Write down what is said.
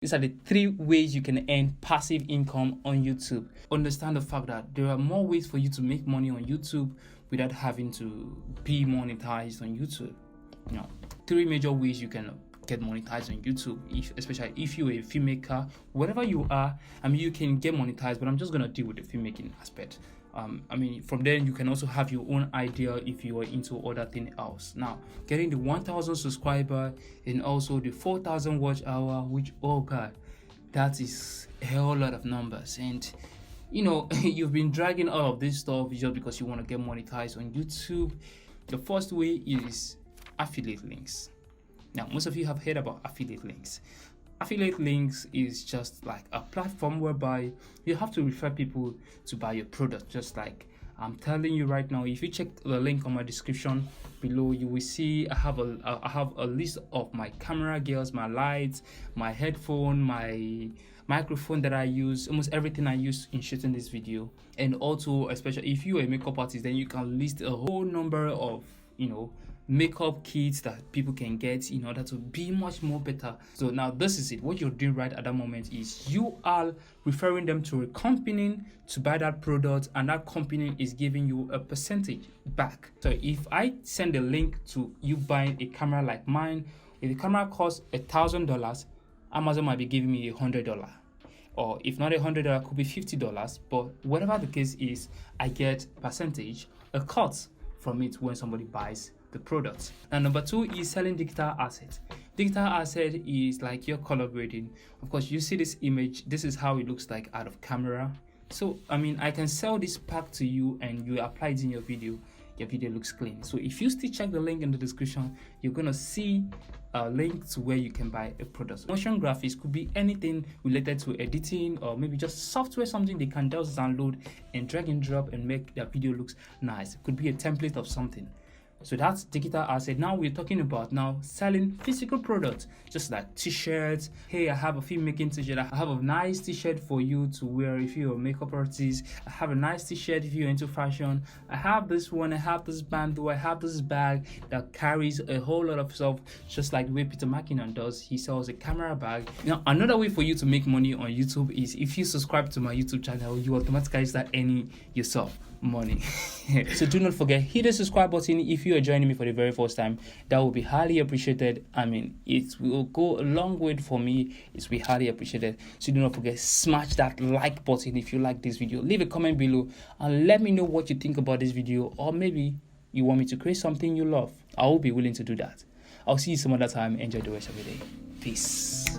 These are the 3 ways you can earn passive income on YouTube. Understand the fact that there are more ways for you to make money on YouTube without having to be monetized on YouTube. 3 major ways you can get monetized on YouTube, especially if you're a filmmaker, whatever you are. You can get monetized, but I'm just gonna deal with the filmmaking aspect. From there you can also have your own idea if you are into other thing else. Now, getting the 1,000 subscriber and also the 4,000 watch hour, which, oh god, that is a whole lot of numbers. And you've been dragging all of this stuff just because you want to get monetized on YouTube. The first way is affiliate links. Now, most of you have heard about affiliate links. Affiliate links is just like a platform whereby you have to refer people to buy your product. Just like I'm telling you right now, if you check the link on my description below, you will see I have a list of my camera gears, my lights, my headphone, my microphone that I use, almost everything I use in shooting this video. And also, especially if you're a makeup artist, then you can list a whole number of makeup kits that people can get in order to be much more better. So now this is it. What you're doing right at that moment is you are referring them to a company to buy that product, and that company is giving you a percentage back. So if I send a link to you buying a camera like mine, if the camera costs $1,000, Amazon might be giving me $100. Or if not $100, could be $50. But whatever the case is, I get percentage, a cut from it when somebody buys the product. And number 2 is selling digital assets. Digital asset is like your color grading. Of course, you see this image. This is how it looks like out of camera. So I can sell this pack to you and you apply it in your video. Your video looks clean. So if you still check the link in the description, you're gonna see a link to where you can buy a product. Motion graphics could be anything related to editing, or maybe just software, something they can just download and drag and drop and make their video looks nice. It could be a template of something. So that's digital asset. Now we're talking about selling physical products, just like t-shirts. Hey, I have a filmmaking t-shirt. I have a nice t-shirt for you to wear if you're a makeup artist. I have a nice t-shirt if you're into fashion. I have this one. I have this bando. I have this bag that carries a whole lot of stuff, just like the way Peter McKinnon does. He sells a camera bag. Now, another way for you to make money on YouTube is if you subscribe to my YouTube channel, you automatically start earning yourself money. So do not forget, hit the subscribe button if you are joining me for the very first time. That will be highly appreciated. It will go a long way for me. It will be highly appreciated. So do not forget, smash that like button if you like this video. Leave a comment below and let me know what you think about this video, or maybe you want me to create something you love. I will be willing to do that. I'll see you some other time. Enjoy the rest of your day. Peace.